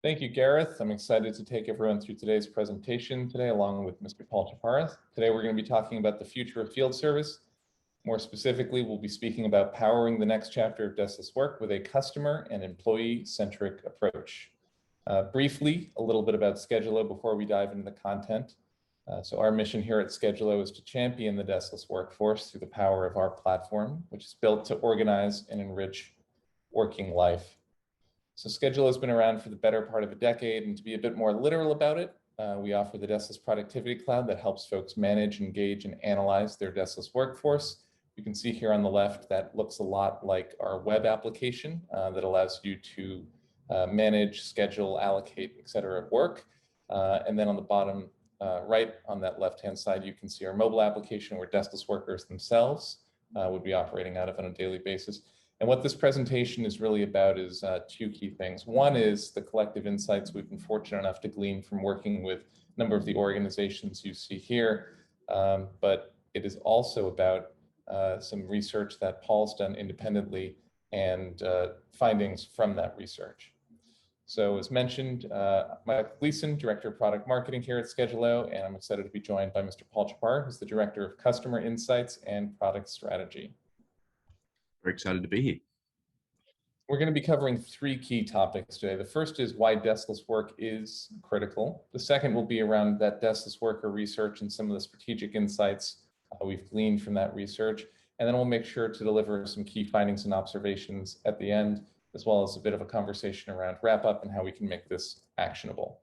Thank you, Gareth. I'm excited to take everyone through today's presentation today, along with Mr. Paul Ciappara. Today, we're going to be talking about the future of field service. More specifically, we'll be speaking about powering the next chapter of Destis work with a customer and employee-centric approach. Briefly, a little bit about Schedulo before we dive into the content. So our mission here at Schedulo is to champion the Destis workforce through the power of our platform, which is built to organize and enrich working life. So Schedulo has been around for the better part of a decade, and to be a bit more literal about it, we offer the Destis Productivity Cloud that helps folks manage, engage, and analyze their Destis workforce. You can see here on the left that looks a lot like our web application that allows you to manage, schedule, allocate, et cetera, at work. And then on the bottom right on that left-hand side, you can see our mobile application where Destis workers themselves would be operating out of on a daily basis. And what this presentation is really about is two key things. One is the collective insights we've been fortunate enough to glean from working with a number of the organizations you see here, but it is also about some research that Paul's done independently and findings from that research. So as mentioned, Michael Gleason, Director of Product Marketing here at Schedulo, and I'm excited to be joined by Mr. Paul Ciappara, who's the Director of Customer Insights and Product Strategy. Very excited to be here. We're going to be covering three key topics today. The first is why deskless work is critical. The second will be around that deskless worker research and some of the strategic insights we've gleaned from that research. And then we'll make sure to deliver some key findings and observations at the end, as well as a bit of a conversation around wrap up and how we can make this actionable.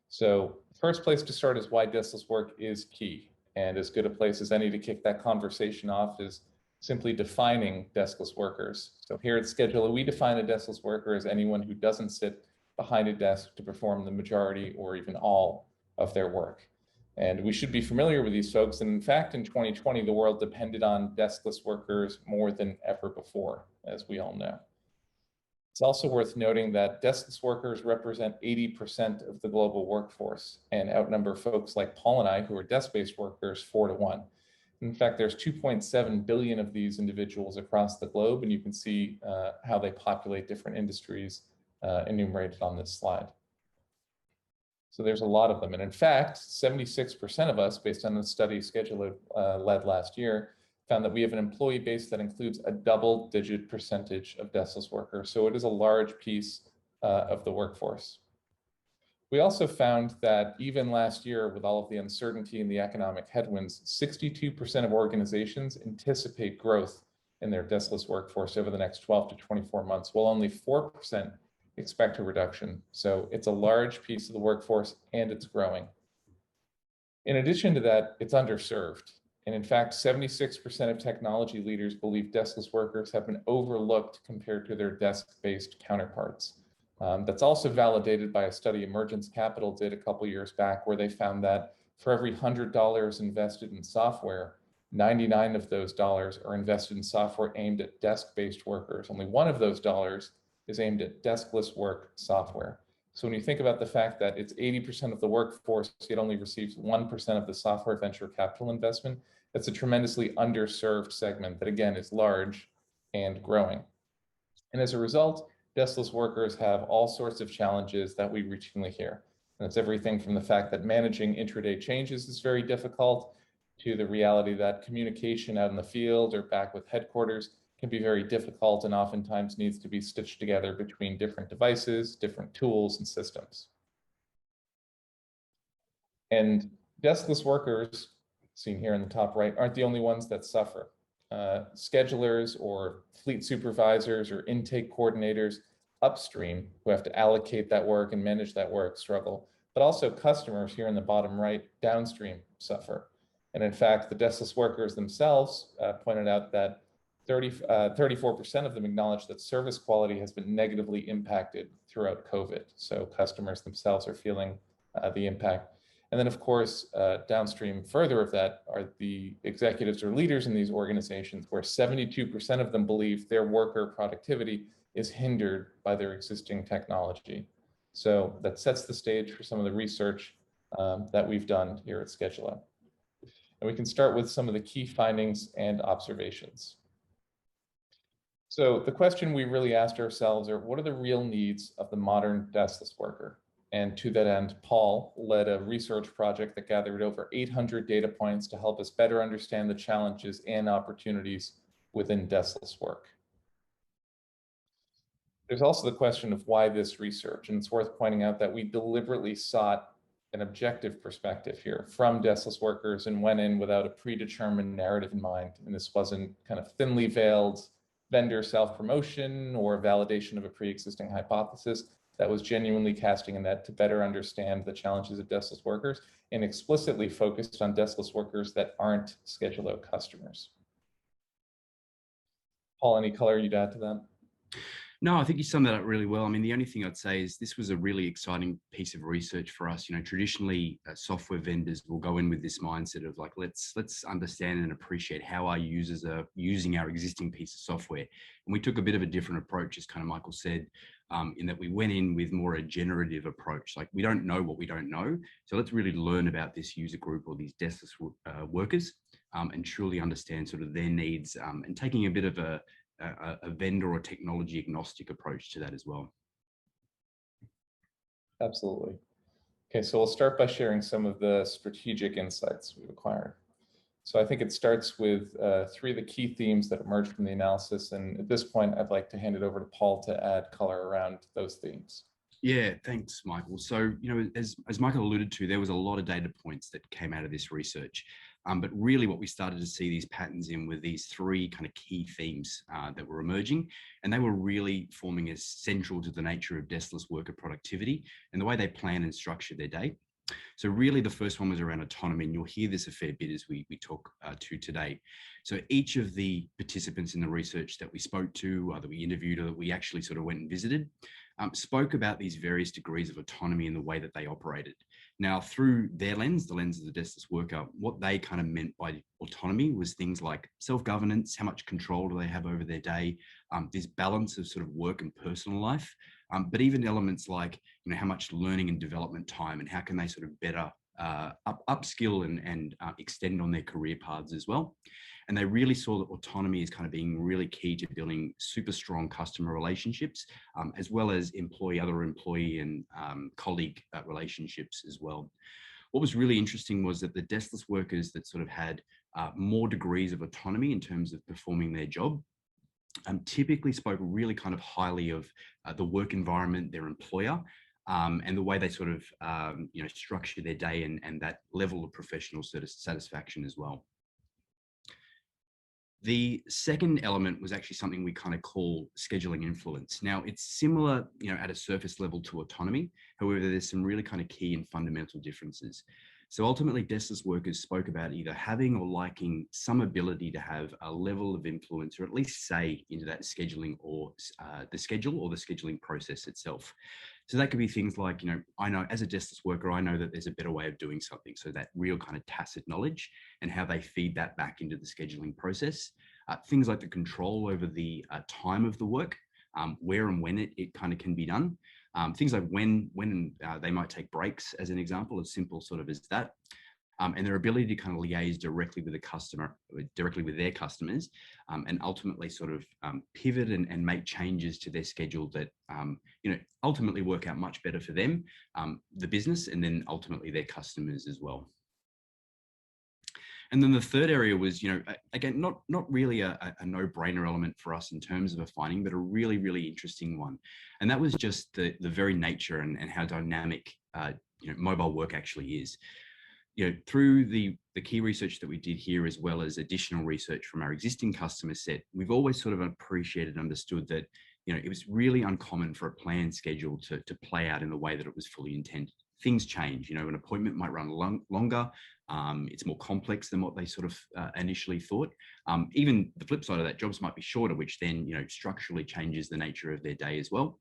So first place to start is why deskless work is key. And as good a place as any to kick that conversation off is simply defining deskless workers. So here at Schedulo, we define a deskless worker as anyone who doesn't sit behind a desk to perform the majority or even all of their work. And we should be familiar with these folks. And in fact, in 2020, the world depended on deskless workers more than ever before, as we all know. It's also worth noting that deskless workers represent 80% of the global workforce and outnumber folks like Paul and I, who are desk-based workers, 4 to 1. In fact, there's 2.7 billion of these individuals across the globe, and you can see how they populate different industries enumerated on this slide. So there's a lot of them. And in fact, 76% of us, based on the study Schedulo led last year, found that we have an employee base that includes a double-digit percentage of deskless workers. So it is a large piece of the workforce. We also found that even last year, with all of the uncertainty and the economic headwinds, 62% of organizations anticipate growth in their deskless workforce over the next 12 to 24 months, while only 4% expect a reduction. So it's a large piece of the workforce and it's growing. In addition to that, it's underserved. And in fact, 76% of technology leaders believe deskless workers have been overlooked compared to their desk-based counterparts. That's also validated by a study Emergence Capital did a couple years back, where they found that for every $100 invested in software, 99 of those dollars are invested in software aimed at desk-based workers. Only one of those dollars is aimed at deskless work software. So when you think about the fact that it's 80% of the workforce, it only receives 1% of the software venture capital investment, that's a tremendously underserved segment that, again, is large and growing. And as a result, deskless workers have all sorts of challenges that we routinely hear. And it's everything from the fact that managing intraday changes is very difficult, to the reality that communication out in the field or back with headquarters can be very difficult and oftentimes needs to be stitched together between different devices, different tools and systems. And deskless workers, seen here in the top right, aren't the only ones that suffer. Schedulers or fleet supervisors or intake coordinators upstream who have to allocate that work and manage that work struggle, but also customers here in the bottom right downstream suffer. And in fact, the deskless workers themselves pointed out that 34% of them acknowledge that service quality has been negatively impacted throughout COVID. So customers themselves are feeling the impact. And then, of course, downstream further of that are the executives or leaders in these organizations, where 72% of them believe their worker productivity is hindered by their existing technology. So that sets the stage for some of the research that we've done here at Schedulo. And we can start with some of the key findings and observations. So the question we really asked ourselves are, what are the real needs of the modern deskless worker? And to that end, Paul led a research project that gathered over 800 data points to help us better understand the challenges and opportunities within deskless work. There's also the question of why this research, and it's worth pointing out that we deliberately sought an objective perspective here from deskless workers and went in without a predetermined narrative in mind. And this wasn't kind of thinly veiled vendor self-promotion or validation of a pre-existing hypothesis. That was genuinely casting a net to better understand the challenges of deskless workers and explicitly focused on deskless workers that aren't scheduled out customers. Paul, any color you'd add to that? No, I think you summed that up really well. I mean, the only thing I'd say is this was a really exciting piece of research for us. You know, traditionally software vendors will go in with this mindset of like, let's understand and appreciate how our users are using our existing piece of software. And we took a bit of a different approach, as kind of Michael said, in that we went in with more a generative approach. Like, we don't know what we don't know. So let's really learn about this user group or these deskless workers and truly understand sort of their needs and taking a bit of a vendor or technology agnostic approach to that as well. Absolutely. Okay, so we'll start by sharing some of the strategic insights we've acquired. So I think it starts with three of the key themes that emerged from the analysis. And at this point, I'd like to hand it over to Paul to add color around those themes. Yeah, thanks, Michael. So, you know, as Michael alluded to, there was a lot of data points that came out of this research. But really what we started to see these patterns in were these three kind of key themes that were emerging, and they were really forming as central to the nature of deskless worker productivity and the way they plan and structure their day. So really the first one was around autonomy, and you'll hear this a fair bit as we talk to today. So each of the participants in the research that we spoke to, that we interviewed, or that we actually sort of went and visited, spoke about these various degrees of autonomy in the way that they operated. Now, through their lens, the lens of the deskless worker, what they kind of meant by autonomy was things like self-governance, how much control do they have over their day, this balance of sort of work and personal life, but even elements like, you know, how much learning and development time and how can they sort of better upskill and extend on their career paths as well. And they really saw that autonomy is kind of being really key to building super strong customer relationships, as well as other employee and colleague relationships as well. What was really interesting was that the deskless workers that sort of had more degrees of autonomy in terms of performing their job typically spoke really kind of highly of the work environment, their employer, and the way they sort of you know, structure their day and that level of professional satisfaction as well. The second element was actually something we kind of call scheduling influence. Now, it's similar, you know, at a surface level to autonomy. However, there's some really kind of key and fundamental differences. So ultimately, deskless workers spoke about either having or liking some ability to have a level of influence, or at least say, into that scheduling or the schedule or the scheduling process itself. So that could be things like, you know, I know as a deskless worker, I know that there's a better way of doing something. So that real kind of tacit knowledge and how they feed that back into the scheduling process. Things like the control over the time of the work, where and when it kind of can be done. Things like when they might take breaks, as an example, as simple sort of as that. And their ability to kind of liaise directly with the customer, directly with their customers, and ultimately sort of pivot and make changes to their schedule that, you know, ultimately work out much better for them, the business, and then ultimately their customers as well. And then the third area was, you know, again, not really a no-brainer element for us in terms of a finding, but a really, really interesting one. And that was just the very nature and how dynamic, you know, mobile work actually is. You know, through the key research that we did here, as well as additional research from our existing customer set, we've always sort of appreciated and understood that, you know, it was really uncommon for a planned schedule to play out in the way that it was fully intended. Things change, you know, an appointment might run longer. It's more complex than what they sort of initially thought. Even the flip side of that, jobs might be shorter, which then, you know, structurally changes the nature of their day as well.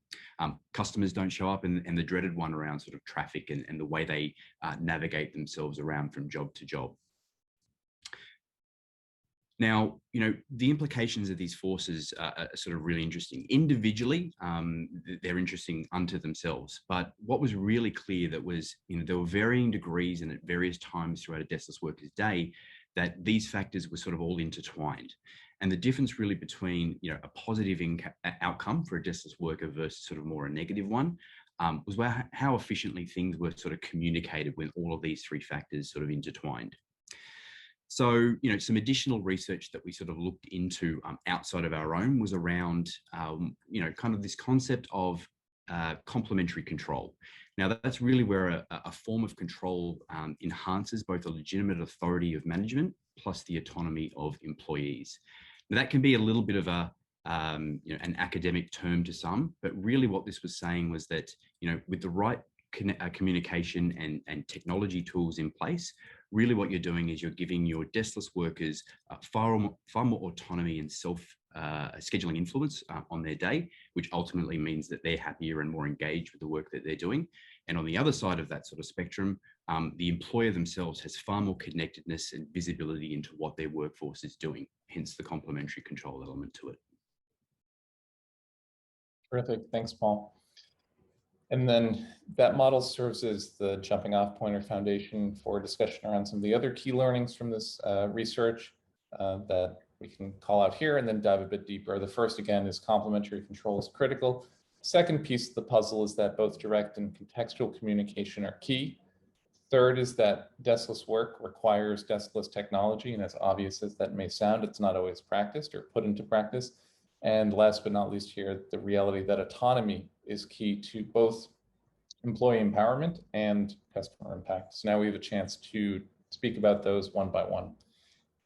Customers don't show up, and the dreaded one around sort of traffic and the way they navigate themselves around from job to job. Now, you know, the implications of these forces are sort of really interesting. Individually, they're interesting unto themselves. But what was really clear that was, you know, there were varying degrees and at various times throughout a deskless worker's day that these factors were sort of all intertwined. And the difference really between, a positive outcome for a deskless worker versus sort of more a negative one was how efficiently things were sort of communicated when all of these three factors sort of intertwined. So, some additional research that we sort of looked into outside of our own was around, kind of this concept of complementary control. Now, that's really where a form of control enhances both the legitimate authority of management plus the autonomy of employees. Now, that can be a little bit of an academic term to some, but really what this was saying was that, with the right communication and technology tools in place, really what you're doing is you're giving your deskless workers far more autonomy and scheduling influence on their day, which ultimately means that they're happier and more engaged with the work that they're doing. And on the other side of that sort of spectrum, the employer themselves has far more connectedness and visibility into what their workforce is doing, hence the complementary control element to it. Terrific. Thanks, Paul. And then that model serves as the jumping off point or foundation for discussion around some of the other key learnings from this research that we can call out here and then dive a bit deeper. The first, again, is complementary control is critical. Second piece of the puzzle is that both direct and contextual communication are key. Third is that deskless work requires deskless technology, and as obvious as that may sound, it's not always practiced or put into practice. And last but not least here, the reality that autonomy is key to both employee empowerment and customer impact. So now we have a chance to speak about those one by one.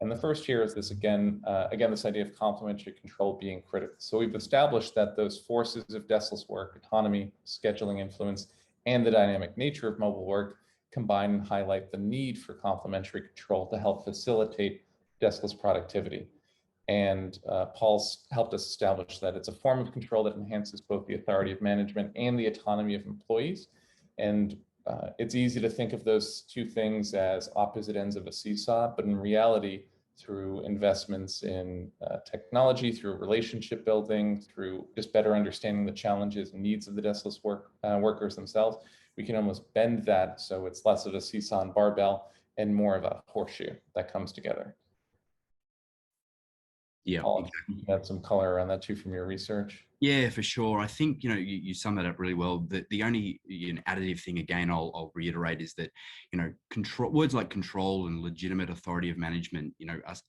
And the first here is this again, this idea of complementary control being critical. So we've established that those forces of deskless work, autonomy, scheduling influence, and the dynamic nature of mobile work combine and highlight the need for complementary control to help facilitate deskless productivity. And Paul's helped us establish that it's a form of control that enhances both the authority of management and the autonomy of employees. And it's easy to think of those two things as opposite ends of a seesaw, but in reality, through investments in technology, through relationship building, through just better understanding the challenges and needs of the deskless workers themselves, we can almost bend that so it's less of a seesaw and barbell and more of a horseshoe that comes together. Yeah, Paul, you can add some color around that too from your research. Yeah, for sure. I think, you sum that up really well. The only additive thing, again, I'll reiterate is that, words like control and legitimate authority of management,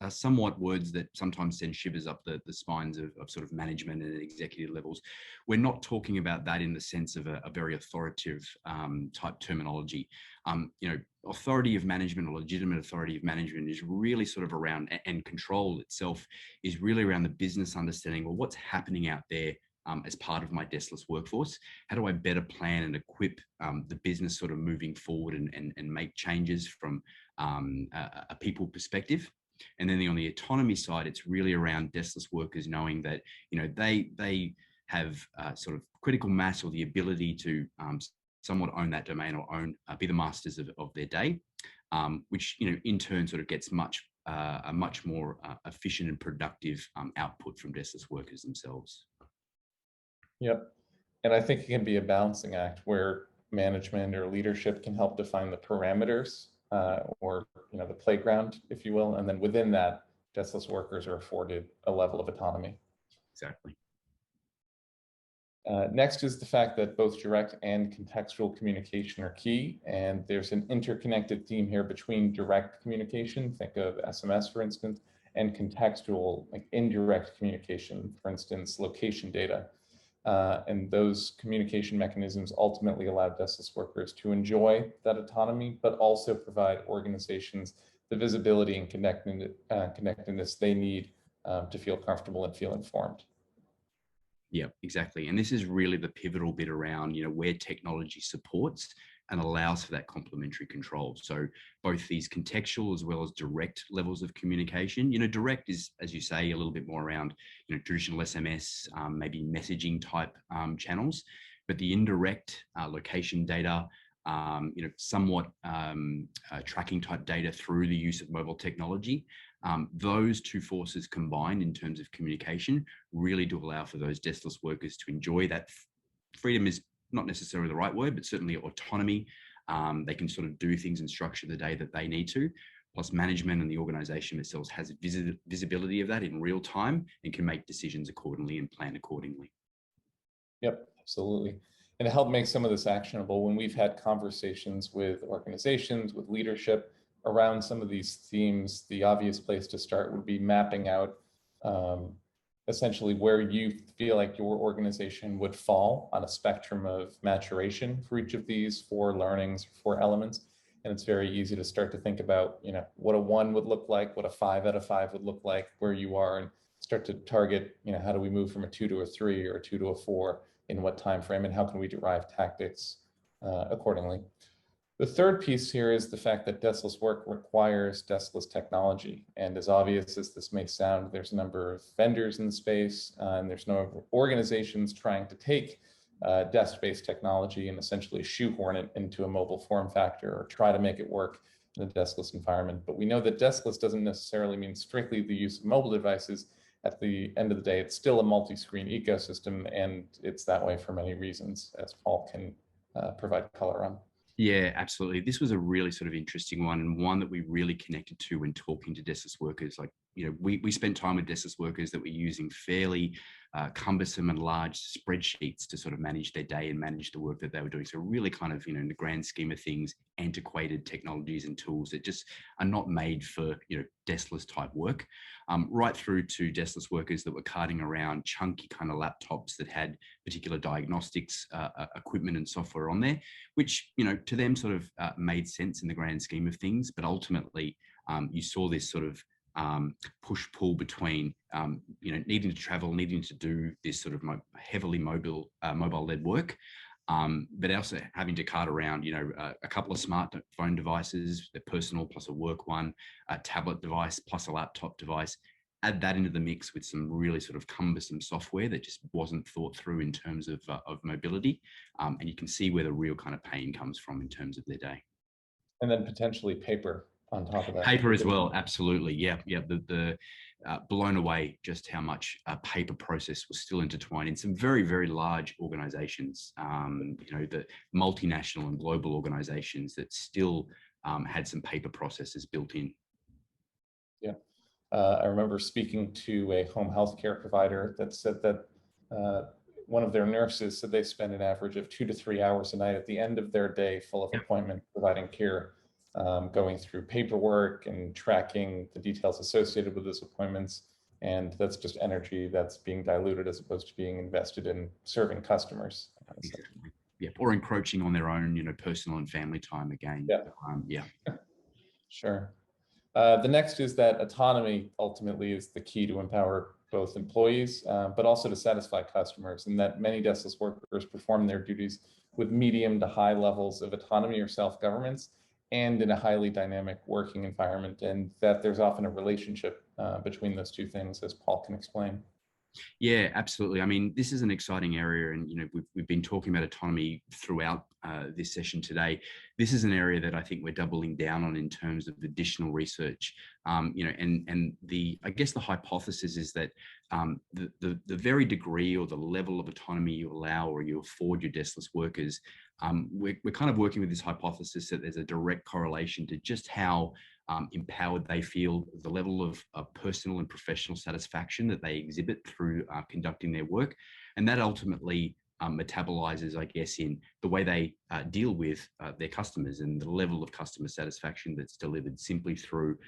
are somewhat words that sometimes send shivers up the spines of sort of management and executive levels. We're not talking about that in the sense of a very authoritative type terminology. Authority of management or legitimate authority of management is really sort of around, and control itself is really around the business understanding, well, what's happening out there as part of my deskless workforce? How do I better plan and equip the business sort of moving forward and make changes from a people perspective? And then on the autonomy side, it's really around deskless workers knowing that, they have sort of critical mass or the ability to somewhat own that domain or be the masters of their day, which, in turn sort of gets a much more efficient and productive output from deskless workers themselves. Yep. And I think it can be a balancing act where management or leadership can help define the parameters or the playground, if you will. And then within that, deskless workers are afforded a level of autonomy. Exactly. Next is the fact that both direct and contextual communication are key. And there's an interconnected theme here between direct communication, think of SMS, for instance, and contextual, like indirect communication, for instance, location data. And those communication mechanisms ultimately allow deskless workers to enjoy that autonomy, but also provide organizations the visibility and connectedness they need to feel comfortable and feel informed. Yeah, exactly. And this is really the pivotal bit around, where technology supports and allows for that complementary control. So both these contextual as well as direct levels of communication, direct is, as you say, a little bit more around, traditional SMS, maybe messaging type channels, but the indirect location data, somewhat tracking type data through the use of mobile technology. Those two forces combined in terms of communication really do allow for those deskless workers to enjoy that. Freedom is not necessarily the right word, but certainly autonomy. They can sort of do things and structure the day that they need to, plus management and the organization itself has visibility of that in real time and can make decisions accordingly and plan accordingly. Yep, absolutely. And to help make some of this actionable, when we've had conversations with organizations, with leadership around some of these themes, the obvious place to start would be mapping out essentially where you feel like your organization would fall on a spectrum of maturation for each of these four learnings, four elements. And it's very easy to start to think about, what a 1 would look like, what a 5 out of 5 would look like, where you are, and start to target, how do we move from a 2 to a 3 or a 2 to a 4 in what time frame, and how can we derive tactics accordingly. The third piece here is the fact that deskless work requires deskless technology. And as obvious as this may sound, there's a number of vendors in the space, and there's no organizations trying to take desk-based technology and essentially shoehorn it into a mobile form factor or try to make it work in a deskless environment. But we know that deskless doesn't necessarily mean strictly the use of mobile devices. At the end of the day, it's still a multi-screen ecosystem, and it's that way for many reasons, as Paul can provide color on. Yeah, absolutely. This was a really sort of interesting one, and one that we really connected to when talking to deskless workers. Like, we spent time with deskless workers that were using fairly cumbersome and large spreadsheets to sort of manage their day and manage the work that they were doing. So really kind of, in the grand scheme of things, antiquated technologies and tools that just are not made for, deskless type work, right through to deskless workers that were carting around chunky kind of laptops that had particular diagnostics equipment and software on there, which, to them sort of made sense in the grand scheme of things. But ultimately, you saw this sort of push-pull between, needing to travel, needing to do this sort of heavily mobile-led work, but also having to cart around, a couple of smartphone devices, their personal plus a work one, a tablet device plus a laptop device. Add that into the mix with some really sort of cumbersome software that just wasn't thought through in terms of mobility, and you can see where the real kind of pain comes from in terms of their day. And then potentially paper on top of that. Paper as well, absolutely. Yeah. The blown away just how much paper process was still intertwined in some very, very large organizations, the multinational and global organizations that still had some paper processes built in. Yeah. I remember speaking to a home healthcare provider that said that one of their nurses said they spend an average of 2 to 3 hours a night at the end of their day full of appointments providing care, going through paperwork and tracking the details associated with those appointments. And that's just energy that's being diluted as opposed to being invested in serving customers. Exactly. Yeah, or encroaching on their own, personal and family time again. Yeah. Sure. The next is that autonomy ultimately is the key to empower both employees, but also to satisfy customers, and that many deskless workers perform their duties with medium to high levels of autonomy or self-governance, and in a highly dynamic working environment, and that there's often a relationship between those two things, as Paul can explain. Yeah, absolutely. I mean, this is an exciting area, and we've been talking about autonomy throughout this session today. This is an area that I think we're doubling down on in terms of additional research. And I guess the hypothesis is that the very degree or the level of autonomy you allow or you afford your deskless workers, we're kind of working with this hypothesis that there's a direct correlation to just how empowered they feel, the level of personal and professional satisfaction that they exhibit through conducting their work. And that ultimately metabolizes, I guess, in the way they deal with their customers and the level of customer satisfaction that's delivered simply through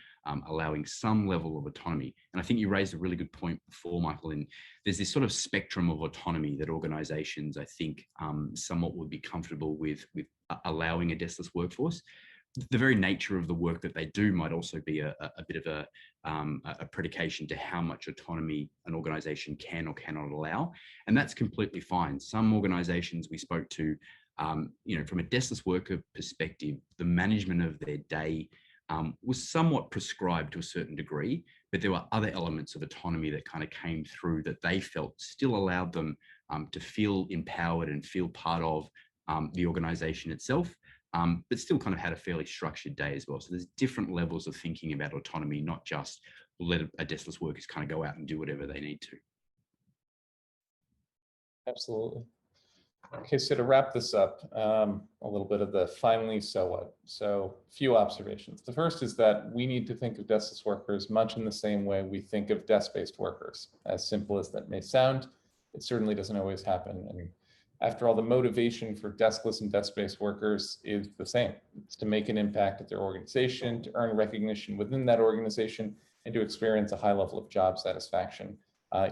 allowing some level of autonomy. And I think you raised a really good point before, Michael, and there's this sort of spectrum of autonomy that organizations, I think, somewhat would be comfortable with allowing a deskless workforce. The very nature of the work that they do might also be a bit of a predication to how much autonomy an organization can or cannot allow. And that's completely fine. Some organizations we spoke to, from a deskless worker perspective, the management of their day was somewhat prescribed to a certain degree, but there were other elements of autonomy that kind of came through that they felt still allowed them to feel empowered and feel part of the organization itself. But still kind of had a fairly structured day as well. So there's different levels of thinking about autonomy, not just let a deskless workers kind of go out and do whatever they need to. Absolutely. Okay, so to wrap this up, a little bit of the finally so what. So a few observations. The first is that we need to think of deskless workers much in the same way we think of desk-based workers. As simple as that may sound, it certainly doesn't always happen. And after all, the motivation for deskless and desk-based workers is the same. It's to make an impact at their organization, to earn recognition within that organization, and to experience a high level of job satisfaction.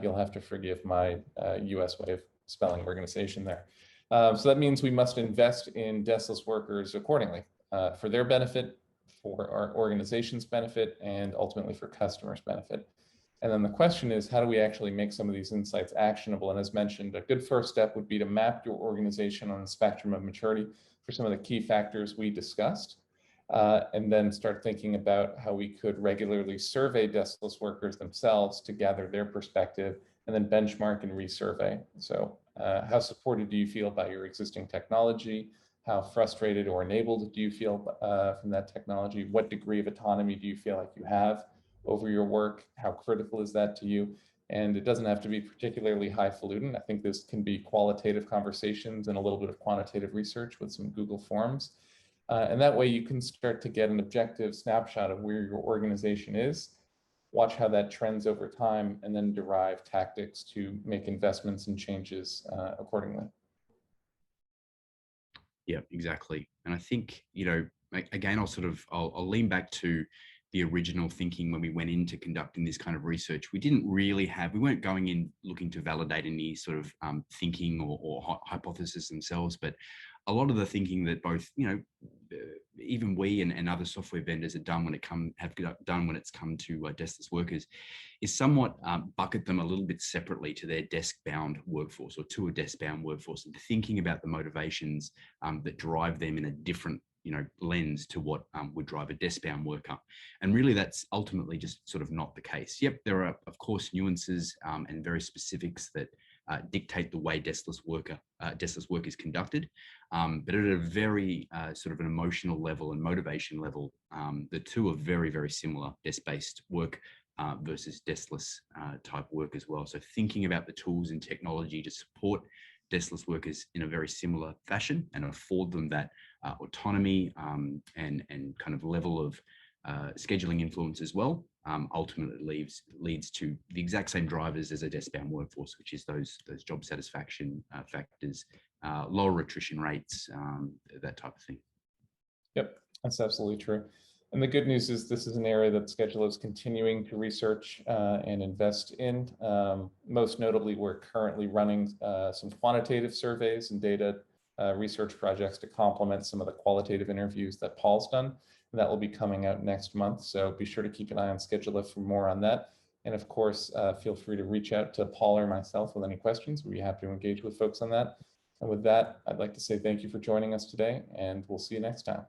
You'll have to forgive my US way of spelling organization there. So that means we must invest in deskless workers accordingly for their benefit, for our organization's benefit, and ultimately for customers' benefit. And then the question is, how do we actually make some of these insights actionable? And as mentioned, a good first step would be to map your organization on the spectrum of maturity for some of the key factors we discussed, and then start thinking about how we could regularly survey deskless workers themselves to gather their perspective, and then benchmark and resurvey. So how supported do you feel by your existing technology? How frustrated or enabled do you feel from that technology? What degree of autonomy do you feel like you have over your work? How critical is that to you? And it doesn't have to be particularly highfalutin. I think this can be qualitative conversations and a little bit of quantitative research with some Google Forms. And that way you can start to get an objective snapshot of where your organization is, watch how that trends over time, and then derive tactics to make investments and changes accordingly. Yeah, exactly. And I think, again, I'll lean back to the original thinking when we went into conducting this kind of research. We weren't going in looking to validate any sort of thinking or hypothesis themselves, but a lot of the thinking that both, even we and other software vendors have done when it's come to deskless workers is somewhat bucket them a little bit separately to their desk-bound workforce or to a desk-bound workforce, and thinking about the motivations that drive them in a different lens to what would drive a desk-bound worker. And really that's ultimately just sort of not the case. Yep, there are of course nuances and very specifics that dictate the way deskless work is conducted. But at a very sort of an emotional level and motivation level, the two are very, very similar, desk-based work versus deskless type work as well. So thinking about the tools and technology to support deskless workers in a very similar fashion and afford them that autonomy and kind of level of scheduling influence as well, ultimately leads to the exact same drivers as a desk-bound workforce, which is those job satisfaction factors, lower attrition rates, that type of thing. Yep, that's absolutely true. And the good news is this is an area that Schedule is continuing to research and invest in. Most notably, we're currently running some quantitative surveys and data research projects to complement some of the qualitative interviews that Paul's done. And that will be coming out next month. So be sure to keep an eye on Schedule for more on that. And of course, feel free to reach out to Paul or myself with any questions. We'd be happy to engage with folks on that. And with that, I'd like to say thank you for joining us today, and we'll see you next time.